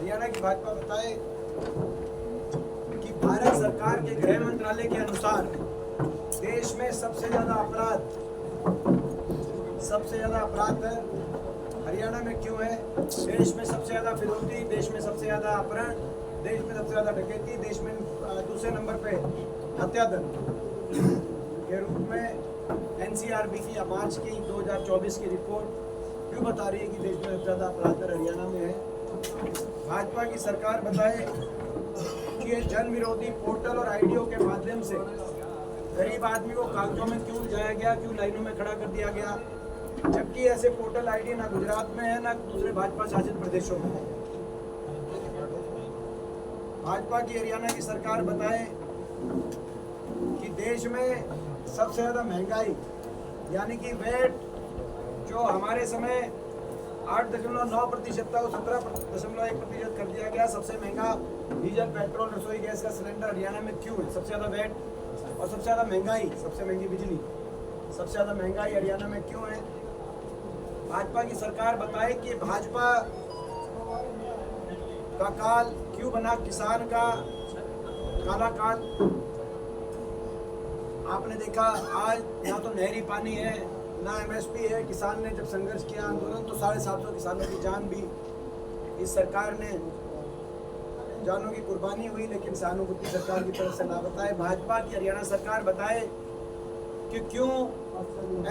हरियाणा की भाजपा बताए कि भारत सरकार के गृह मंत्रालय के अनुसार देश में सबसे ज़्यादा अपराध हरियाणा में क्यों है। देश में सबसे ज़्यादा फिरौती, देश में सबसे ज़्यादा अपहरण, देश में सबसे ज़्यादा डकैती, देश में दूसरे नंबर पे हत्यादंड के रूप में एनसीआरबी की मार्च की 2024 की रिपोर्ट क्यों बता रही है कि देश में सबसे ज़्यादा अपराध दर हरियाणा में है। भाजपा की सरकार बताए कि ये जन विरोधी पोर्टल और आईडियो के माध्यम से गरीब आदमी को कागजों में क्यों जाया गया, क्यों लाइनों में खड़ा कर दिया गया, जबकि ऐसे पोर्टल आईडी ना गुजरात में है ना दूसरे भाजपा शासित प्रदेशों में। भाजपा की हरियाणा की सरकार बताए कि देश में सबसे ज़्यादा महंगाई यानी कि वेट जो हमारे समय 8.9% था वो 17.1% कर दिया गया। सबसे महंगा डीजल, पेट्रोल, रसोई गैस का सिलेंडर हरियाणा में क्यों है। सबसे ज़्यादा वेट और सबसे ज़्यादा महंगाई, सबसे महंगी बिजली, सबसे ज़्यादा महंगाई हरियाणा में क्यों है। भाजपा की सरकार बताए कि भाजपा का काल क्यों बना, किसान का काला काल। आपने देखा आज ना तो नहरी पानी है ना एमएसपी है। किसान ने जब संघर्ष किया आंदोलन तो 750 किसानों की जान भी इस सरकार ने जानों की कुर्बानी हुई, लेकिन सहानुभूति सरकार की तरफ से ना बताए। भाजपा की हरियाणा सरकार बताए कि क्यों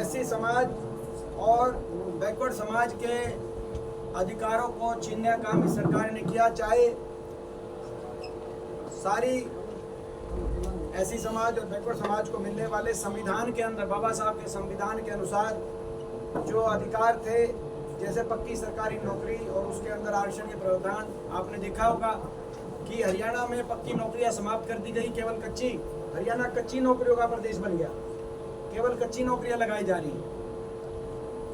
ऐसे समाज और बैकवर्ड समाज के अधिकारों को छीनने का काम इस सरकार ने किया। चाहे सारी ऐसी समाज और बैकवर्ड समाज को मिलने वाले संविधान के अंदर, बाबा साहब के संविधान के अनुसार जो अधिकार थे, जैसे पक्की सरकारी नौकरी और उसके अंदर आरक्षण के प्रावधान, आपने देखा होगा कि हरियाणा में पक्की नौकरियां समाप्त कर दी गई, केवल कच्ची। हरियाणा कच्ची नौकरियों का प्रदेश बन गया, केवल कच्ची नौकरियां लगाई जा रही हैं।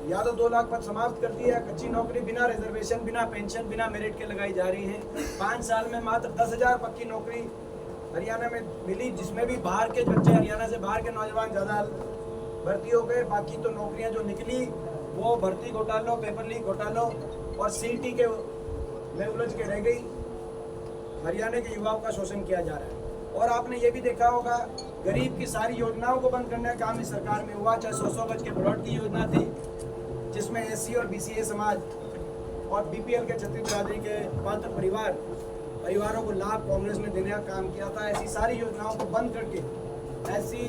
या तो 2 लाख पद समाप्त कर दिया, कच्ची नौकरी बिना रिजर्वेशन, बिना पेंशन, बिना मेरिट के लगाई जा रही है। 5 साल में मात्र 10,000 पक्की नौकरी हरियाणा में मिली, जिसमें भी बाहर के बच्चे, हरियाणा से बाहर के नौजवान ज़्यादा भर्ती हो गए। बाकी तो नौकरियां जो निकली वो भर्ती घोटालों, पेपर लीक घोटालों और सीटी के में उलझ के रह गई। हरियाणा के युवाओं का शोषण किया जा रहा है। और आपने ये भी देखा होगा, गरीब की सारी योजनाओं को बंद करने का काम इस सरकार में हुआ। चाहे 100 गज के प्लॉट की योजना थी, जिसमें एससी और बीसीए समाज और बीपीएल के छत्तीस बिरादरी के पात्र परिवारों को लाभ कांग्रेस ने देने का काम किया था। ऐसी सारी योजनाओं को बंद करके एससी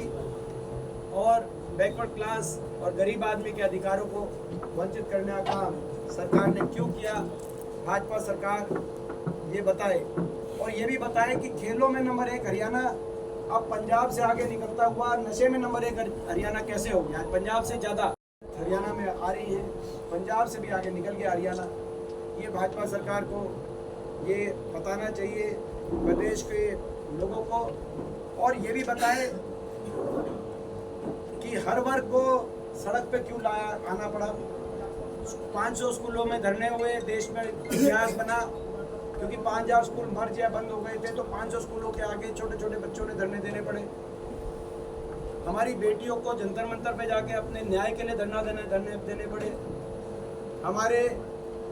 और बैकवर्ड क्लास और गरीब आदमी के अधिकारों को वंचित करने का काम सरकार ने क्यों किया। भाजपा सरकार ये बताए और ये भी बताए कि खेलों में नंबर 1 हरियाणा अब पंजाब से आगे निकलता हुआ नशे में नंबर 1 हरियाणा कैसे हो गया। पंजाब से ज़्यादा हरियाणा में आ रही है, पंजाब से भी आगे निकल गया हरियाणा। ये भाजपा सरकार को ये बताना चाहिए प्रदेश के लोगों को। और ये भी बताए कि हर वर्ग को सड़क पे क्यों आना पड़ा। 500 स्कूलों में धरने हुए, देश में इतिहास बना, क्योंकि 5000 स्कूल मर्ज या बंद हो गए थे, तो 500 स्कूलों के आगे छोटे छोटे बच्चों ने धरने देने पड़े। हमारी बेटियों को जंतर मंतर पे जाके अपने न्याय के लिए धरने देने पड़े। हमारे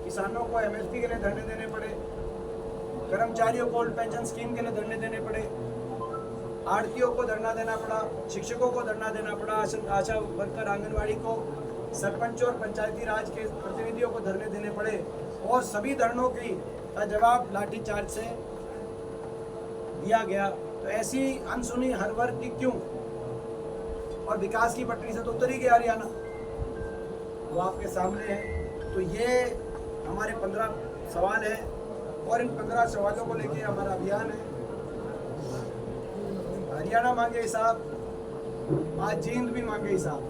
किसानों को एमएसपी के लिए धरने देने पड़े। कर्मचारियों को ओल्ड पेंशन स्कीम के लिए धरने देने पड़े। आड़तियों को धरना देना पड़ा, शिक्षकों को धरना देना पड़ा, आशा वर्कर, आंगनवाड़ी को, सरपंच और पंचायती राज के प्रतिनिधियों को धरने देने पड़े। और सभी धरनों का जवाब लाठीचार्ज से दिया गया। तो ऐसी अनसुनी हर वर्ग की क्यों। और विकास की पटरी से तो उतर ही गया हरियाणा, वो आपके सामने है। तो ये हमारे 15 सवाल हैं और इन 15 सवालों को लेके हमारा अभियान है। हरियाणा मांगे हिसाब, आज जींद भी मांगे हिसाब।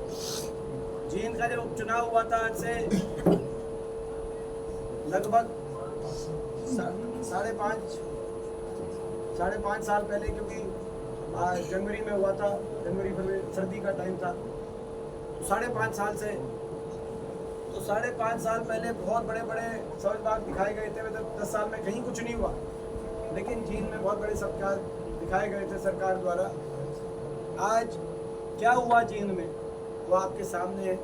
जींद का जब उपचुनाव हुआ था, आज से लगभग 5.5 साल पहले, क्योंकि जनवरी में हुआ था, जनवरी फरवरी सर्दी का टाइम था, तो 5.5 साल से, तो 5.5 साल पहले बहुत बड़े बड़े सबक दिखाए गए थे। तो 10 साल में कहीं कुछ नहीं हुआ, लेकिन जींद में बहुत बड़े सबक दिखाए गए थे सरकार द्वारा। आज क्या हुआ जींद में वो आपके सामने है।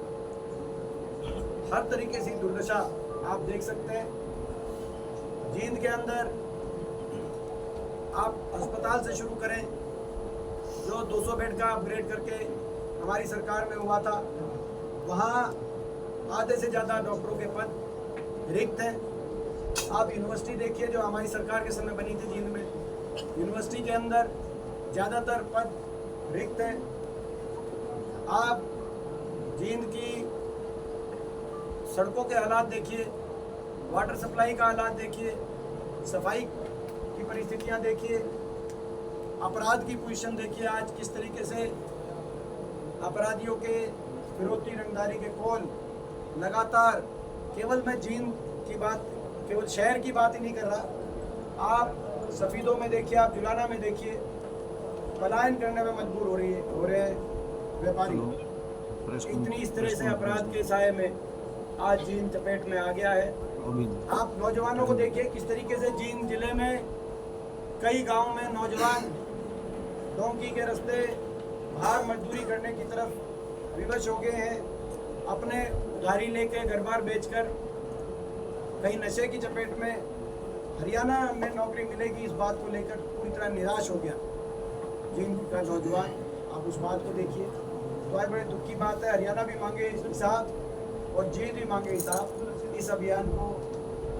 हर तरीके से दुर्दशा आप देख सकते हैं। जींद के अंदर आप अस्पताल से शुरू करें, जो 200 बेड का अपग्रेड करके हमारी सरकार में हुआ था, वहाँ आधे से ज़्यादा डॉक्टरों के पद रिक्त हैं। आप यूनिवर्सिटी देखिए जो हमारी सरकार के समय बनी थी जींद में, यूनिवर्सिटी के अंदर ज़्यादातर पद रिक्त हैं। आप जींद की सड़कों के हालात देखिए, वाटर सप्लाई का हालात देखिए, सफाई की परिस्थितियां देखिए, अपराध की पोजीशन देखिए, आज किस तरीके से अपराधियों के फिरौती रंगदारी के कॉल लगातार, केवल मैं जींद की बात, केवल शहर की बात ही नहीं कर रहा, आप सफीदों में देखिए, आप जुलाना में देखिए, पलायन करने में मजबूर हो रहे हैं व्यापारी। इतनी इस तरह से अपराध के साए में आज जींद चपेट में आ गया है। आप नौजवानों को देखिए किस तरीके से जींद जिले में कई गांव में नौजवान डोंकी के रास्ते बाहर मजदूरी करने की तरफ विवश हो गए हैं, अपने उधारी लेके घर बार बेचकर, कहीं नशे की चपेट में। हरियाणा में नौकरी मिलेगी इस बात को लेकर पूरी तरह निराश हो गया जींद का नौजवान। आप उस बात को देखिए, तो आज बड़े दुख की बात है, हरियाणा भी मांगे हिसाब और जींद भी मांगे हिसाब। इस अभियान को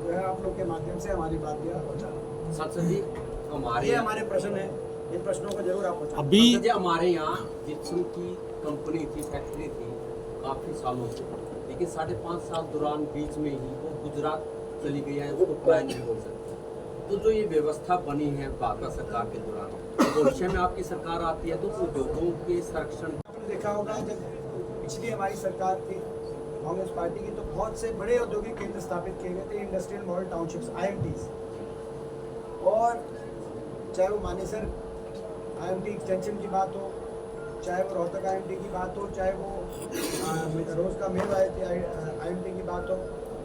जो है आप लोग के माध्यम से हमारी बात सांसद जी, हमारे प्रश्न है, इन प्रश्नों को जरूर आप पूछें। अभी हमारे यहाँ जिप्सम की कंपनी थी, फैक्ट्री थी काफ़ी सालों से, लेकिन 5.5 साल दौरान बीच में ही वो गुजरात चली गई है, उसको प्लान नहीं बोल सकते। तो जो ये व्यवस्था बनी है भाजपा सरकार के दौरान, भविष्य में आपकी सरकार आती है तो उद्योगों के संरक्षण देखा होगा, जब पिछली हमारी सरकार थी कांग्रेस पार्टी की, तो बहुत से बड़े औद्योगिक केंद्र स्थापित किए गए थे, इंडस्ट्रियल मॉडल टाउनशिप्स, IMTs। और चाहे वो मानेसर IMT एक्सटेंशन की बात हो, चाहे वो रोहतक IMT की बात हो, चाहे वो रोज का मेल IMT की बात हो,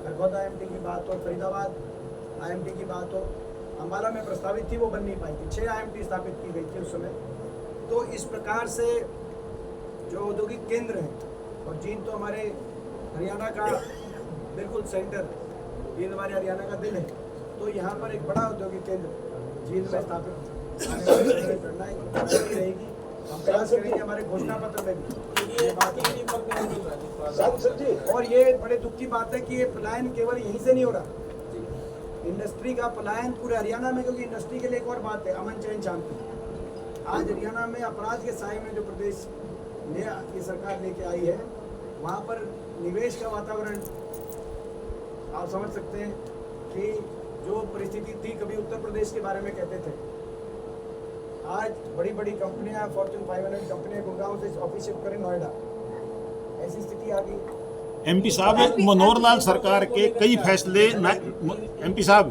खरगोदा IMT की बात हो, फरीदाबाद IMT की बात हो, अम्बाला में प्रस्तावित थी, वो बन नहीं पाई थी। 6 IMT स्थापित की गई थी उस समय। तो इस प्रकार से जो औद्योगिक केंद्र हैं, और जींद तो हमारे हरियाणा का बिल्कुल सेंटर, जींद हमारे हरियाणा का दिल है, तो यहाँ पर एक बड़ा औद्योगिक केंद्र जींद में स्थापित करना रहेगी। हम प्रयास करेंगे हमारे घोषणा पत्र में भी ये बात है। और ये बड़े दुख की बात है कि ये पलायन केवल यहीं से नहीं हो रहा, इंडस्ट्री का पलायन पूरे हरियाणा में, क्योंकि इंडस्ट्री के लिए एक और बात है, अमन चैन शांति। आज हरियाणा में अपराध के साए में जो प्रदेश में ये सरकार लेके आई है, वहाँ पर निवेश का वातावरण आप समझ सकते हैं कि जो परिस्थिति थी, कभी उत्तर प्रदेश के बारे में कहते थे, आज बड़ी बड़ी कंपनियां, फॉर्च्यून 500 कंपनियां गुड़गांव से ऑफिस शिफ्ट करें नोएडा, ऐसी स्थिति आ गई। MP साहब, मनोहर लाल सरकार के कई फैसले MP साहब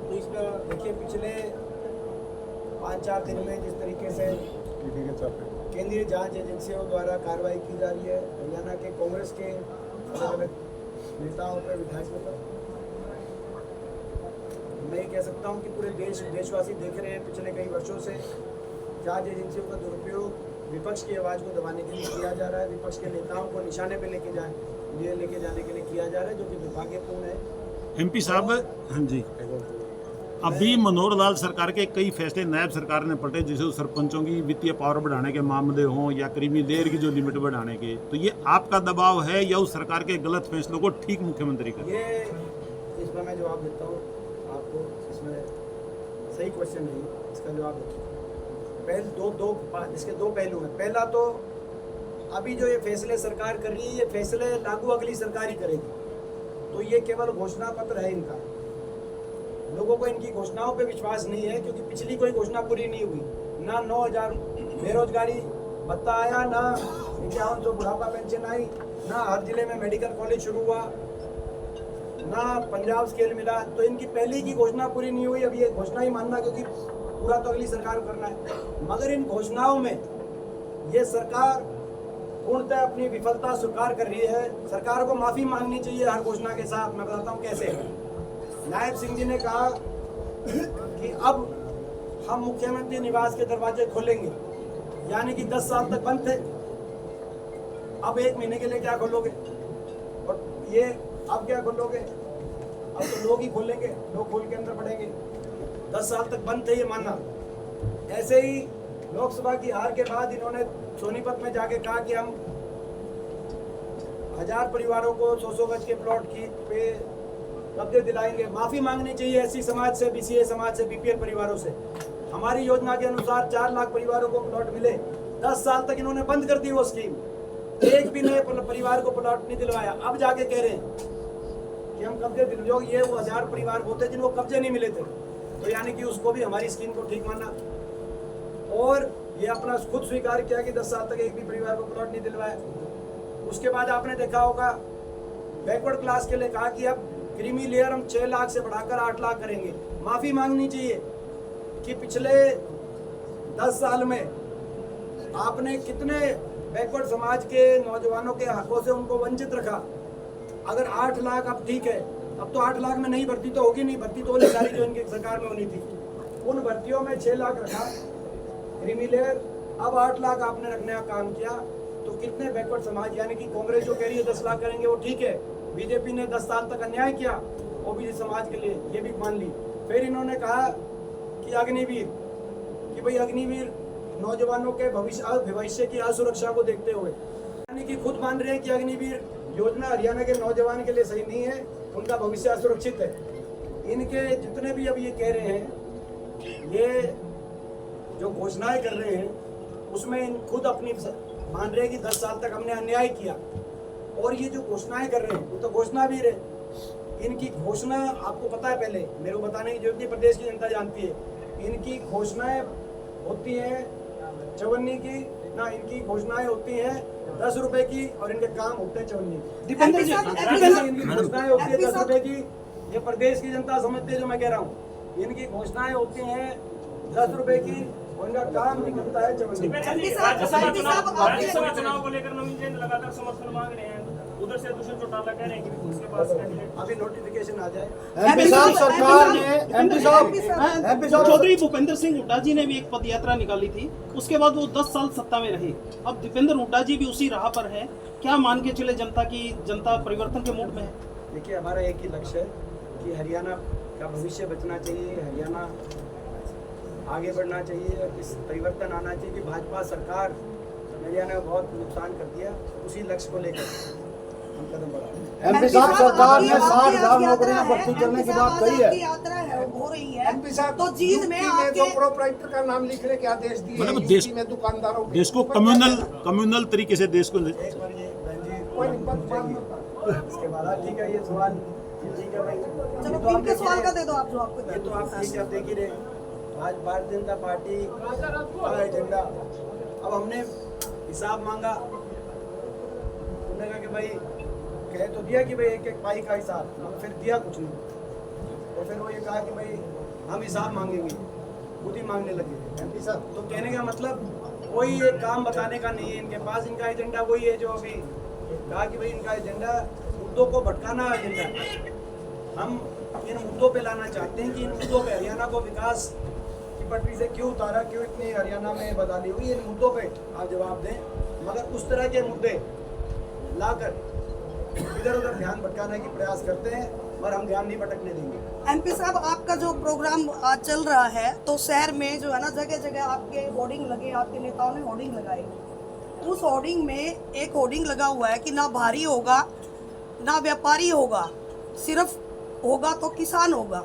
तो इसमें देखिए पिछले 5-4 दिन में जिस तरीके से केंद्रीय जांच एजेंसियों द्वारा कार्रवाई की जा रही है हरियाणा के कांग्रेस के अलग अलग नेताओं पर, विधायकों पर, मैं ये कह सकता हूँ कि पूरे देशवासी देख रहे हैं पिछले कई वर्षों से जांच एजेंसियों का दुरुपयोग विपक्ष की आवाज़ को दबाने के लिए किया जा रहा है, विपक्ष के नेताओं को निशाने पे लेके जाने के लिए किया जा रहा है, जो कि दुर्भाग्यपूर्ण है। MP साहब, हाँ जी, अभी मनोहर लाल सरकार के कई फैसले नायब सरकार ने पलटे, जैसे सरपंचों की वित्तीय पावर बढ़ाने के मामले हों या क्रीमी लेयर की जो लिमिट बढ़ाने के, तो ये आपका दबाव है या उस सरकार के गलत फैसलों को ठीक मुख्यमंत्री कर? ये इसमें मैं जवाब देता हूँ आपको, इसमें सही क्वेश्चन नहीं, इसका जवाब देता हूँ। इसके दो पहलू हैं। पहला तो अभी जो ये फैसले सरकार कर रही है, ये फैसले लागू अगली सरकार ही करेगी, तो ये केवल घोषणा पत्र है इनका। लोगों को इनकी घोषणाओं पे विश्वास नहीं है, क्योंकि पिछली कोई घोषणा पूरी नहीं हुई। ना 9,000 बेरोजगारी भत्ता आया, ना 5100 बुढ़ापा पेंशन आई, ना हर जिले में मेडिकल कॉलेज शुरू हुआ, ना पंजाब स्केल मिला। तो इनकी पहली की घोषणा पूरी नहीं हुई, अब ये घोषणा ही मानना, क्योंकि पूरा तो अगली सरकार को करना है। मगर इन घोषणाओं में ये सरकार पूर्णतः अपनी विफलता स्वीकार कर रही है। सरकार को माफ़ी मांगनी चाहिए हर घोषणा के साथ। मैं बताता हूँ कैसे। नायब सिंह जी ने कहा कि अब हम मुख्यमंत्री निवास के दरवाजे खोलेंगे, यानी कि 10 साल तक बंद थे, अब 1 महीने के लिए क्या खोलोगे? और ये आप क्या खोलोगे? अब तो लोग ही खोलेंगे, लोग खोल के अंदर बढ़ेंगे। 10 साल तक बंद थे ये मानना। ऐसे ही लोकसभा की हार के बाद इन्होंने सोनीपत में जाके कहा कि हम 1000 परिवारों को 100 गज के प्लॉट की पे कब्जे दिलाएंगे। माफी मांगनी चाहिए एससी समाज से, बीसीए समाज से, बीपीएल परिवारों से। हमारी योजना के अनुसार 4 लाख परिवारों को प्लॉट मिले। 10 साल तक इन्होंने बंद कर दी वो स्कीम, एक भी नए परिवार को प्लॉट नहीं दिलवाया। अब जाके कह रहे हैं कि हम कब्जे दिलवाओ। ये वो 1000 परिवार होते जिनको कब्जे नहीं मिले थे, तो यानी कि उसको भी हमारी स्कीम को ठीक माना। और ये अपना खुद स्वीकार किया कि 10 साल तक एक भी परिवार को प्लॉट नहीं दिलवाया। उसके बाद आपने देखा होगा बैकवर्ड क्लास के लिए कहा कि अब क्रीमी लेयर हम 6 लाख से बढ़ाकर 8 लाख करेंगे। माफी मांगनी चाहिए कि पिछले 10 साल में आपने कितने बैकवर्ड समाज के नौजवानों के हकों से उनको वंचित रखा। अगर 8 लाख अब ठीक है, अब तो 8 लाख में नहीं भर्ती तो होगी नहीं, भर्ती तो सारी जो इनकी सरकार में होनी थी उन भर्तियों में 6 लाख रखा क्रीमी लेयर। अब 8 लाख आपने रखने का काम किया, तो कितने बैकवर्ड समाज, यानी कि कांग्रेस जो कह रही है 10 लाख करेंगे वो ठीक है, बीजेपी ने 10 साल तक अन्याय किया ओबीसी समाज के लिए, ये भी मान ली। फिर इन्होंने कहा कि अग्निवीर, कि भाई अग्निवीर नौजवानों के भविष्य की असुरक्षा को देखते हुए, यानी कि खुद मान रहे हैं कि अग्निवीर योजना हरियाणा के नौजवान के लिए सही नहीं है, उनका भविष्य असुरक्षित है। इनके जितने भी अब ये कह रहे हैं, ये जो घोषणाएं कर रहे हैं उसमें इन खुद अपनी मान रहे हैं कि 10 साल तक हमने अन्याय किया। और ये जो घोषणाएं कर रहे हैं वो तो घोषणा भी रहे। इनकी घोषणा आपको पता है, पहले मेरे को बताने की जरूरत नहीं, प्रदेश की जनता जानती है। इनकी घोषणाएं होती हैं चवन्नी की ना, इनकी घोषणाएं होती हैं 10 रुपए की और इनके काम होते हैं चवन्नी की। इनकी घोषणाएं होती है 10 रुपए की, ये प्रदेश की जनता समझती है जो मैं कह रहा हूँ। इनकी घोषणाएं होती हैं 10 रुपए की और इनका काम निकलता है चवन्नी। राज्यसभा चुनाव को लेकर नवीन जैन लगातार समर्थन मांग रहे हैं, उधर से दूसरे चौटाला कह रहे हैं कि उसके पास कैंडिडेट अभी नोटिफिकेशन आ जाए। एमपी साहब सरकार ने एमपी साहब चौधरी भूपेंद्र सिंह हुड्डा जी ने भी एक पद यात्रा निकाली थी, उसके बाद वो 10 साल सत्ता में रहे। अब दीपेंद्र हुड्डा जी भी उसी राह पर है, क्या मान के चले जनता परिवर्तन के मूड में है? देखिए, हमारा एक ही लक्ष्य है कि हरियाणा का भविष्य बचना चाहिए, हरियाणा आगे बढ़ना चाहिए और इस परिवर्तन आना चाहिए कि भाजपा सरकार हरियाणा को बहुत नुकसान कर दिया। उसी लक्ष्य को लेकर हम कदम बढ़ा रहे हैं। एमपी साहब सरकार ने 60,000 नौकरियां भर्ती करने की बात कही है। यात्रा है हो रही है एमपी साहब, तो जींद में यूपी जो आपके प्रोप्राइटर का नाम लिखने के आदेश दिए मतलब हैं, देश- यूपी में दुकानदारों के देश को ऊपर कम्युनल तरीके से देश को एक बार ये बहन जी कोई नहीं, बात इसके बाद ठीक है, ये सवाल ठीक है भाई, चलो ये तो आप इनके सवाल देख का ही दे दो आप जो आपको रहे- ये तो आप ठीक है, आप देख ही रहे हैं। आज भारतीय जनता पार्टी का एजेंडा, अब हमने हिसाब मांगा, उन्होंने कहा कि भाई कह तो दिया कि भाई एक एक पाई का हिसाब, फिर दिया कुछ नहीं। और फिर वो ये कहा कि भाई हम हिसाब मांगेंगे, खुद ही मांगने लगे एमपी साहब। तो कहने का मतलब कोई एक काम बताने का नहीं है इनके पास। इनका एजेंडा वही है जो अभी कहा कि भाई इनका एजेंडा मुद्दों को भटकाना एजेंडा है। हम इन मुद्दों पे लाना चाहते हैं कि इन मुद्दों पे हरियाणा को विकास की पटरी से क्यों उतारा, क्यों इतनी हरियाणा में बदहाली हुई, इन मुद्दों पे आप जवाब दें। मगर उस तरह के मुद्दे लाकर इधर उधर ध्यान भटकाने की प्रयास करते हैं, और हम ध्यान नहीं भटकने देंगे। एमपी साहब, आपका जो प्रोग्राम आज चल रहा है तो शहर में जो है ना जगह जगह आपके होर्डिंग लगे, आपके नेताओं ने होर्डिंग लगाए। उस होर्डिंग में एक होर्डिंग लगा हुआ है कि ना भारी होगा ना व्यापारी होगा, सिर्फ होगा तो किसान होगा।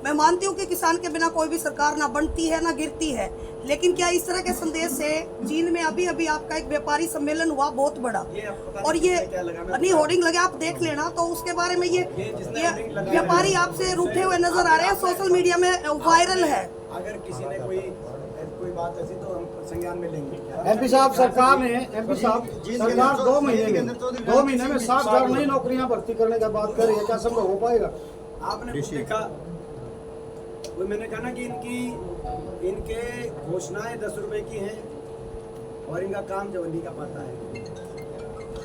मैं मानती हूँ कि किसान के बिना कोई भी सरकार ना बनती है ना गिरती है, लेकिन क्या इस तरह के संदेश से चीन में अभी अभी आपका एक व्यापारी सम्मेलन हुआ बहुत बड़ा, ये आपको पता और नहीं ये क्या लगा, मैं नहीं होर्डिंग लगे, आप देख लेना तो उसके बारे में ये जिसने होर्डिंग लगाया व्यापारी है, आपसे रूठे हुए नजर आ रहे हैं, सोशल मीडिया में वायरल है। अगर किसी ने कोई बात ऐसी तो हम संज्ञान में लेंगे। एमपी साहब सरकार ने सरकार 2 महीने में 60,000 नई नौकरियां भर्ती करने की बात कर रही है, क्या संभव हो पाएगा? आपने खुद देखा, वो मैंने कहा ना कि इनके घोषणाएं 10 रुपए की हैं और इनका काम जवंडी का पाता है।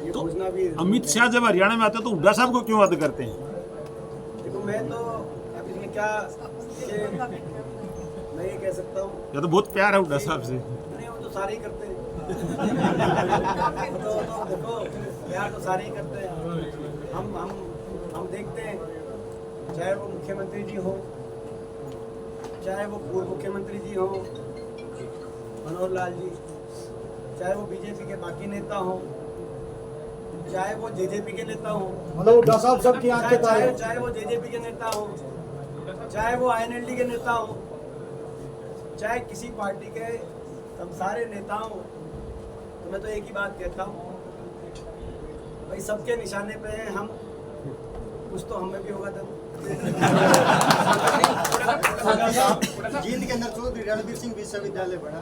ये घोषणा भी अमित शाह जब हरियाणा में आते हैं तो हुड्डा साहब को क्यों रद्द करते हैं? देखो, मैं तो अब इसमें क्या मैं ये कह सकता हूँ, या तो बहुत प्यार है हुड्डा साहब से। नहीं वो तो सारे ही करते हैं। तो देखो प्यार तो सारे ही करते हैं। हम देखते हैं, चाहे वो मुख्यमंत्री जी हो, चाहे वो पूर्व मुख्यमंत्री जी हो मनोहर लाल जी, चाहे वो बीजेपी के बाकी नेता हो, चाहे वो जेजेपी के नेता हो, मतलब हुड्डा साहब सबकी आंख के तारे हैं। चाहे वो जेजेपी के नेता हो, चाहे वो आईएनएलडी के नेता हो, चाहे किसी पार्टी के हम सारे नेता हो, तो मैं तो एक ही बात कहता हूँ भाई, सबके निशाने पे हैं हम, कुछ तो हमें भी होगा दम। जींद के अंदर चौधरी रणबीर सिंह विश्वविद्यालय बना,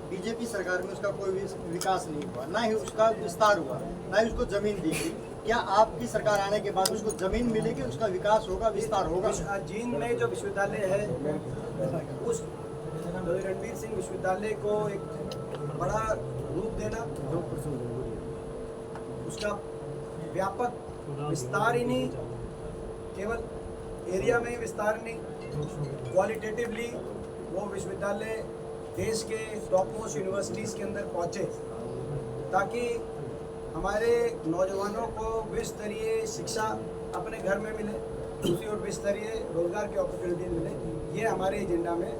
बीजेपी सरकार में उसका कोई विकास नहीं हुआ, ना ही उसका विस्तार हुआ, ना ही उसको जमीन दी गई। क्या आपकी सरकार आने के बाद उसको जमीन मिलेगी, उसका विकास होगा, विस्तार होगा? जींद में जो विश्वविद्यालय है, उस रणबीर सिंह विश्वविद्यालय को एक बड़ा रूप देना, उसका व्यापक विस्तार ही नहीं, केवल एरिया में ही विस्तार नहीं, क्वालिटेटिवली वो विश्वविद्यालय देश के टॉप मोस्ट यूनिवर्सिटीज़ के अंदर पहुँचे, ताकि हमारे नौजवानों को विस्तरीय शिक्षा अपने घर में मिले, दूसरी ओर विस्तरीय रोजगार की अपॉर्चुनिटी मिले। ये हमारे एजेंडा में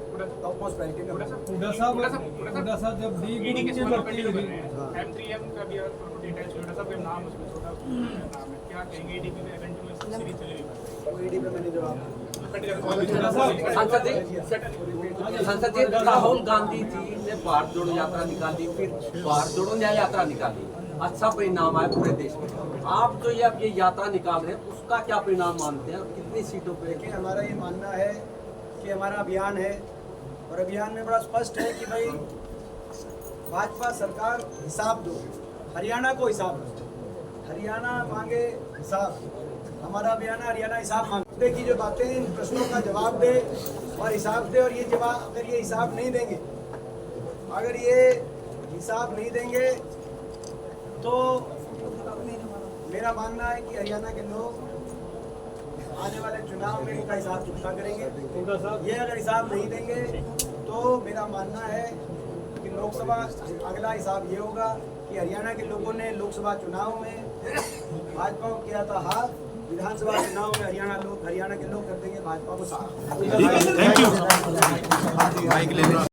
टॉप मोस्ट प्रायोरिटी में हुड्डा साहब जब ईडी के सवाल पर जो बने हैं, M3M का भी डिटेल्स हुड्डा साहब का नाम उसमें छोटा नाम है, क्या कहेंगे ईडी में इवेंट में सीरीज चलेगी? वो ईडी पे मैंने जवाब संसद राहुल गांधी जी ने भारत जोड़ो यात्रा निकाली, फिर भारत जोड़ो न्याय यात्रा निकाली, अच्छा परिणाम आया पूरे देश में। आप जो ये यात्रा निकाल रहे हैं उसका क्या परिणाम मानते हैं, कितनी सीटों पे? देखिए, हमारा ये मानना है कि हमारा अभियान है, और अभियान में बड़ा स्पष्ट है कि भाई भाजपा सरकार हिसाब दो, हरियाणा को हिसाब दो, हरियाणा मांगे हिसाब, हमारा अभियान है हरियाणा हिसाब मांगे की जो बातें, इन प्रश्नों का जवाब दे और हिसाब दे। और ये जवाब, अगर ये हिसाब नहीं देंगे, अगर ये हिसाब नहीं देंगे तो मेरा मानना है कि हरियाणा के लोग आने वाले चुनाव में इनका हिसाब चुकता करेंगे। ये अगर हिसाब नहीं देंगे तो मेरा मानना है कि लोकसभा अगला हिसाब ये होगा कि हरियाणा के लोगों ने लोकसभा चुनाव में भाजपा को किया था हार, विधानसभा चुनाव में हरियाणा के लोग कर देंगे भाजपा को साथ। Thank you.